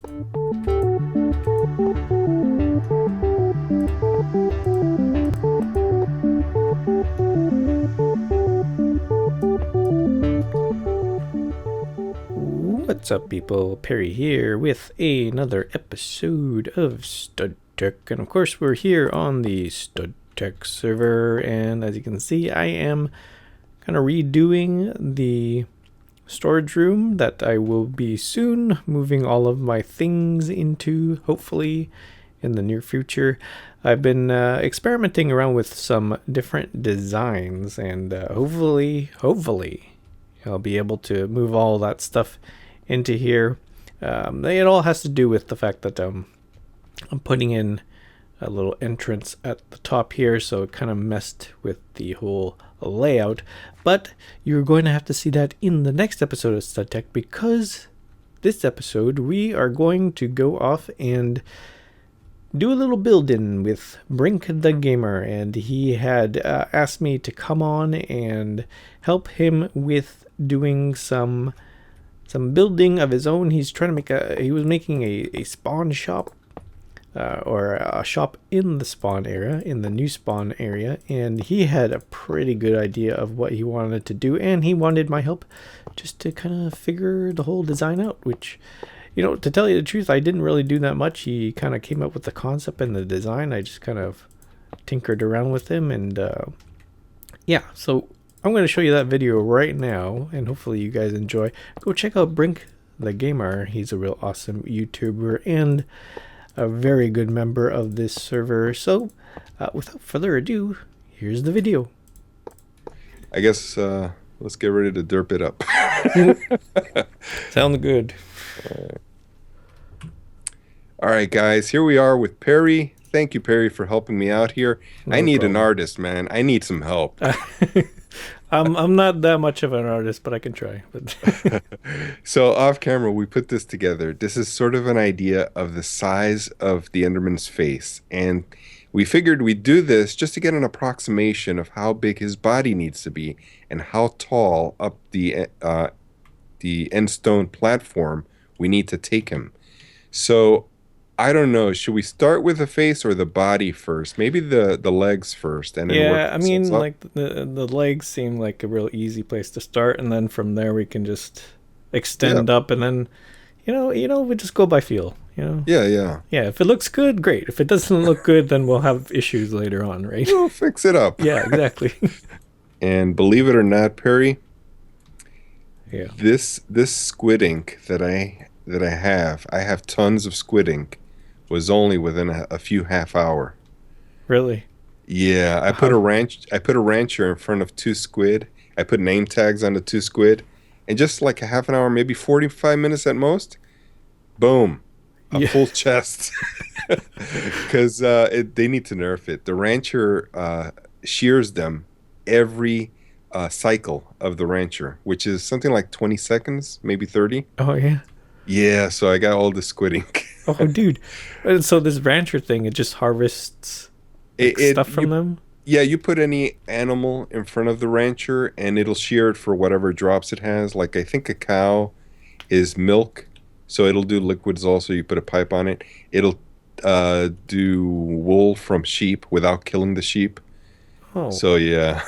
What's up, people? Perry here with another episode of Stud Tech, and of course we're here on the Stud Tech server, and as you can see I am kind of redoing the storage room that I will be soon moving all of my things into, hopefully in the near future. I've been experimenting around with some different designs, and hopefully I'll be able to move all that stuff into here. It all has to do with the fact that I'm putting in a little entrance at the top here, so it kind of messed with the whole layout. But you're going to have to see that in the next episode of Stud Tech, because this episode we are going to go off and do a little build-in with Brink the Gamer, and he had asked me to come on and help him with doing some building of his own. He's trying to he was making a spawn shop, or a shop in the spawn area, in the new spawn area, and he had a pretty good idea of what he wanted to do, and he wanted my help just to kind of figure the whole design out, which, you know, to tell you the truth, I didn't really do that much. He kind of came up with the concept and the design. I just kind of tinkered around with him, and yeah, so I'm going to show you that video right now, and hopefully you guys enjoy. Go check out Brink the Gamer. He's a real awesome YouTuber and a very good member of this server. So without further ado, here's the video. I guess let's get ready to derp it up. Sounds good. All right, guys, here we are with Perry. Thank you, Perry, for helping me out here. No I need problem. an artist, man. I need some help. I'm not that much of an artist, but I can try. But So off camera, we put this together. This is sort of an idea of the size of the Enderman's face, and we figured we'd do this just to get an approximation of how big his body needs to be and how tall up the end stone platform we need to take him. So I don't know. Should we start with the face or the body first? Maybe the legs first, and then yeah, work I mean, ourselves up. like the legs seem like a real easy place to start, and then from there we can just extend up, and then you know we just go by feel. Yeah. If it looks good, great. If it doesn't look good, then we'll have issues later on, right? We'll fix it up. Yeah, exactly. And believe it or not, Perry, Yeah. this squid ink that I have tons of squid ink, was only within a few half hour. Really? Yeah, I put a rancher in front of 2 squid. I put name tags on the 2 squid, and just like a half an hour, maybe 45 minutes at most, boom, a full chest. Because they need to nerf it. The rancher shears them every cycle of the rancher, which is something like 20 seconds, maybe 30. Oh yeah. Yeah, so I got all the squid ink. Oh, dude. So this rancher thing, it just harvests stuff from them? Yeah, you put any animal in front of the rancher, and it'll shear it for whatever drops it has. Like, I think a cow is milk, so it'll do liquids also. You put a pipe on it. It'll do wool from sheep without killing the sheep. Oh. So, yeah.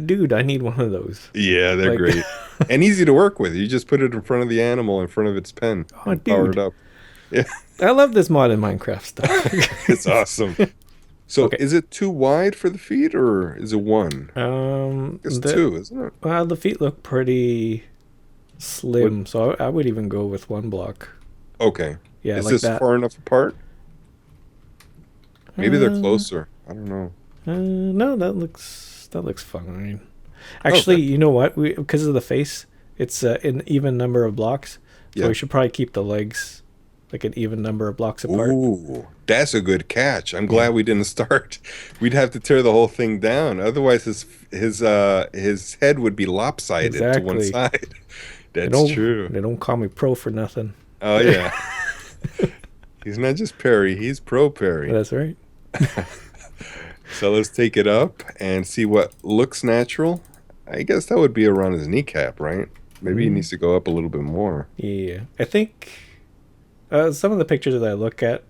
Dude, I need one of those. Yeah, they're great. And easy to work with. You just put it in front of the animal, in front of its pen. Oh, and power dude. it up. Yeah. I love this mod in Minecraft stuff. It's awesome. So, Okay. Is it too wide for the feet, or is it 1? It's 2, isn't it? Well, the feet look pretty slim, so I would even go with 1 block. Okay. Yeah, Is like this that. far enough apart? Maybe they're closer. I don't know. No, that looks fine. Actually, you know what? Because of the face, it's an even number of blocks. So we should probably keep the legs like an even number of blocks apart. Ooh, that's a good catch. I'm glad we didn't start. We'd have to tear the whole thing down. Otherwise, his head would be lopsided to one side. That's true. They don't call me pro for nothing. Oh yeah. He's not just Perry. He's pro Perry. That's right. So let's take it up and see what looks natural. I guess that would be around his kneecap, right? Maybe he needs to go up a little bit more. Yeah, I think Some of the pictures that I look at,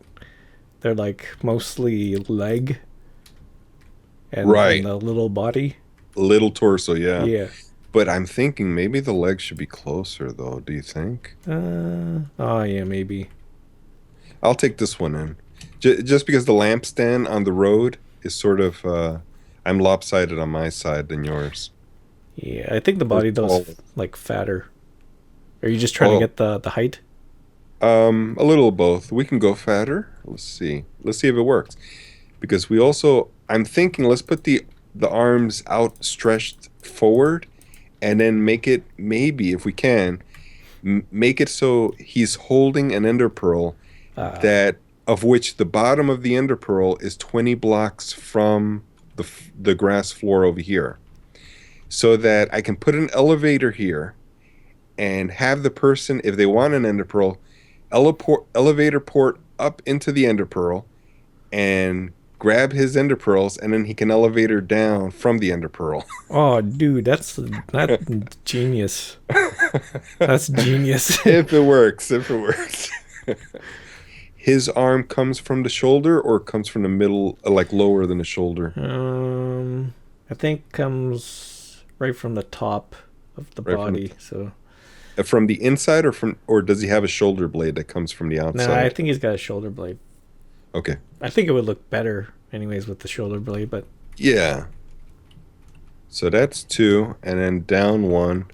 they're like mostly leg and the little body. Little torso, yeah. Yeah. But I'm thinking maybe the legs should be closer, though. Do you think? Oh yeah, maybe. I'll take this one in. Just because the lampstand on the road is sort of, I'm lopsided on my side than yours. Yeah, I think the body though is like fatter. Are you just trying to get the height? A little of both. We can go fatter. Let's see. Let's see if it works. Because we also, I'm thinking, let's put the arms outstretched forward, and then make it, maybe if we can, make it so he's holding an ender pearl that of which the bottom of the ender pearl is 20 blocks from the grass floor over here, so that I can put an elevator here and have the person, if they want an ender pearl, elevator port up into the ender pearl and grab his ender pearls, and then he can elevator down from the ender pearl. Oh, dude, that's genius. That's genius. If it works. His arm comes from the shoulder or comes from the middle, like lower than the shoulder? I think comes right from the top of the body. So from the inside, or does he have a shoulder blade that comes from the outside? No, I think he's got a shoulder blade. Okay. I think it would look better anyways with the shoulder blade, but yeah. So that's 2, and then down 1.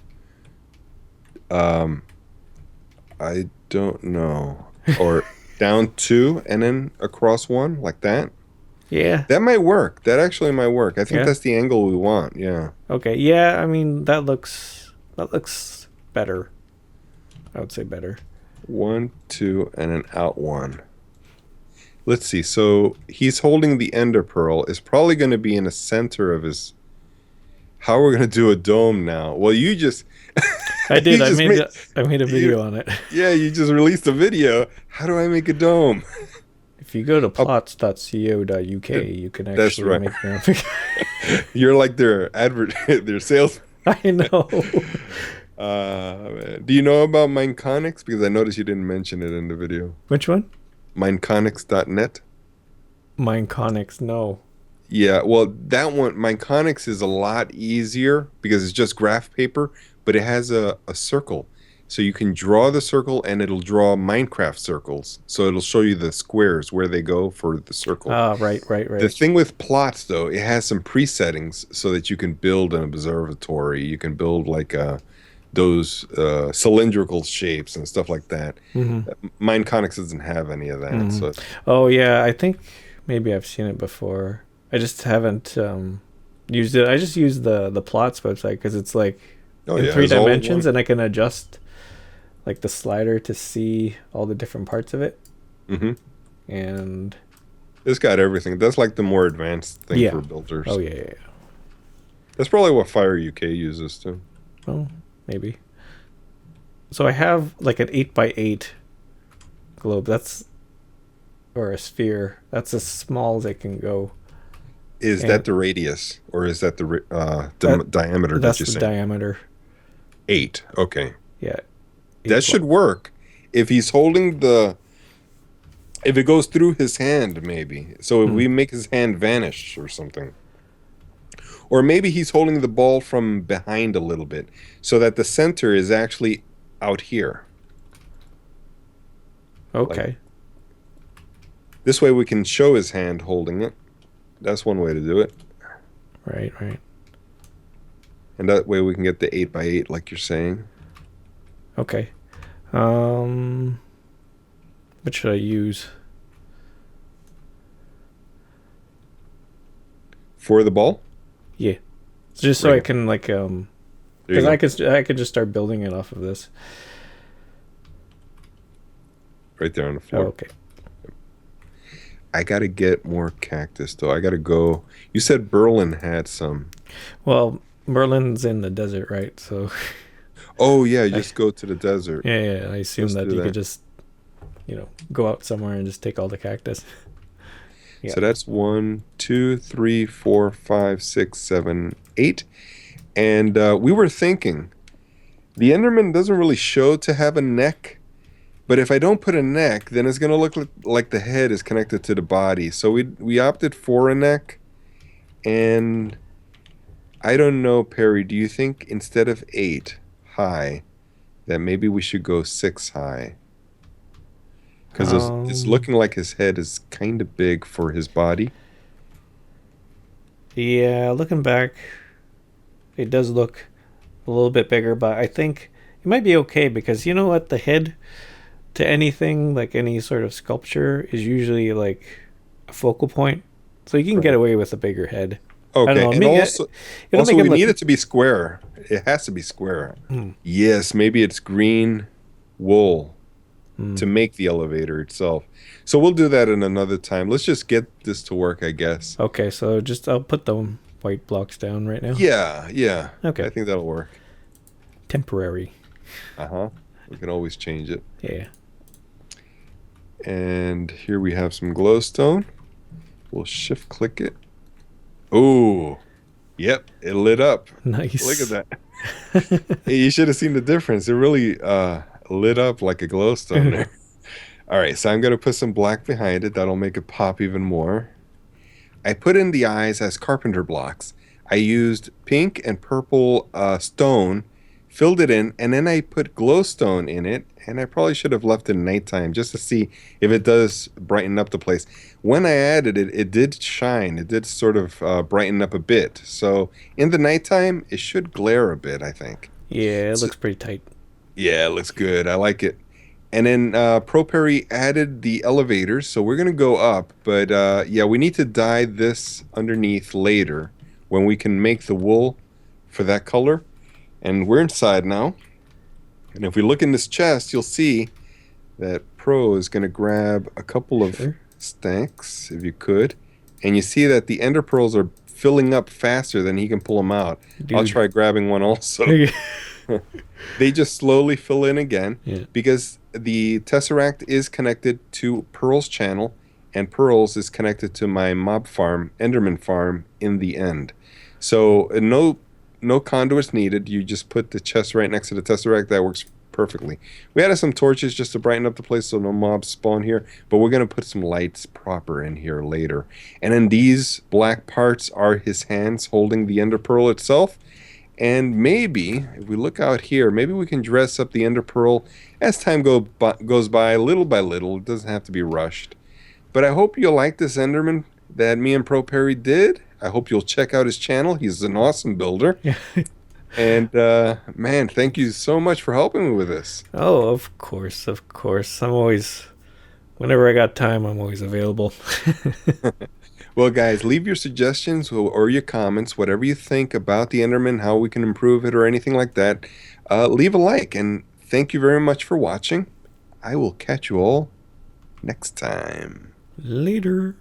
I don't know. Or down 2 and then across 1 like that. Yeah. That might work. That actually might work. I think that's the angle we want. Yeah. Okay. Yeah, I mean that looks better. I would say better. 1, 2, and then out 1. Let's see. So he's holding the ender pearl. It's probably going to be in the center of his. How are we going to do a dome now? Well, you just. I did. I made a video on it. Yeah, you just released a video. How do I make a dome? If you go to plots.co.uk, you can actually make your own. You're like their sales. I know. Man. Do you know about Mineconics? Because I noticed you didn't mention it in the video. Which one? Mineconics.net. Mineconics, no. Yeah, well, that one, Mineconics is a lot easier because it's just graph paper, but it has a circle. So you can draw the circle and it'll draw Minecraft circles. So it'll show you the squares where they go for the circle. Ah, right. The thing with plots, though, it has some presettings so that you can build an observatory. You can build like those cylindrical shapes and stuff like that. Mm-hmm. Mineconics doesn't have any of that. Mm-hmm. So. Oh, yeah, I think maybe I've seen it before. I just haven't used it. I just use the plots website because it's like in 3 dimensions, and I can adjust like the slider to see all the different parts of it. Mm-hmm. And it's got everything. That's like the more advanced thing for builders. Oh yeah. That's probably what Fire UK uses too. Well, maybe. So I have like an 8x8 globe. Or a sphere. That's as small as it can go. Is that the radius, or is that the diameter? That's the diameter. 8. Okay. Yeah. That should work. If he's holding if it goes through his hand, maybe. So if we make his hand vanish or something. Or maybe he's holding the ball from behind a little bit, so that the center is actually out here. Okay. Like, this way we can show his hand holding it. That's one way to do it. Right. And that way we can get the 8x8 like you're saying. Okay. What should I use? For the ball? Yeah. Just so I can like because I could just start building it off of this. Right there on the floor. Oh, okay. I gotta get more cactus though. I gotta go. You said Berlin had some. Well, Berlin's in the desert, right? So. Oh yeah, just go to the desert. Yeah. I assume that you could just, go out somewhere and just take all the cactus. Yeah. So that's 1, 2, 3, 4, 5, 6, 7, 8, and we were thinking, the Enderman doesn't really show to have a neck, But if I don't put a neck, then it's going to look like the head is connected to the body. So we opted for a neck. And I don't know, Perry, do you think instead of 8 high, that maybe we should go 6 high? Because it's looking like his head is kind of big for his body. Yeah, looking back, it does look a little bit bigger, but I think it might be okay because you know what? The head to anything, like any sort of sculpture, is usually like a focal point. So you can get away with a bigger head. I don't Okay, know. and also Make we him need look. it to be square. It has to be square. Yes, maybe it's green wool to make the elevator itself. So we'll do that in another time. Let's just get this to work, I guess. Okay, so just I'll put the white blocks down right now. Yeah, yeah. Okay. I think that'll work. Temporary. Uh-huh. We can always change it. Yeah. And here we have some glowstone. We'll shift click it. Oh, yep, it lit up. Nice. Look at that. Hey, you should have seen the difference. It really lit up like a glowstone there. All right, so I'm going to put some black behind it. That'll make it pop even more. I put in the eyes as carpenter blocks. I used pink and purple stone, filled it in, and then I put glowstone in it. And I probably should have left it nighttime just to see if it does brighten up the place. When I added it, it did shine. It did sort of brighten up a bit. So in the nighttime, it should glare a bit, I think. Yeah, it looks pretty tight. Yeah, it looks good. I like it. And then Pro Perry added the elevators, so we're going to go up. But yeah, we need to dye this underneath later when we can make the wool for that color. And we're inside now. And if we look in this chest, you'll see that Pro is going to grab a couple of stacks, if you could. And you see that the ender pearls are filling up faster than he can pull them out. Dude. I'll try grabbing one also. They just slowly fill in again because the Tesseract is connected to Pearl's channel, and Pearl's is connected to my mob farm, Enderman farm, in the end. So no conduits needed. You just put the chest right next to the Tesseract. That works perfectly. We added some torches just to brighten up the place so no mobs spawn here, but we're going to put some lights proper in here later. And then these black parts are his hands holding the ender pearl itself. And maybe, if we look out here, maybe we can dress up the ender pearl as time goes by, little by little. It doesn't have to be rushed. But I hope you'll like this Enderman that me and Pro Perry did. I hope you'll check out his channel. He's an awesome builder. And, man, thank you so much for helping me with this. Oh, of course, of course. I'm always, whenever I got time, I'm always available. Well, guys, leave your suggestions or your comments, whatever you think about the Enderman, how we can improve it or anything like that. Leave a like, and thank you very much for watching. I will catch you all next time. Later.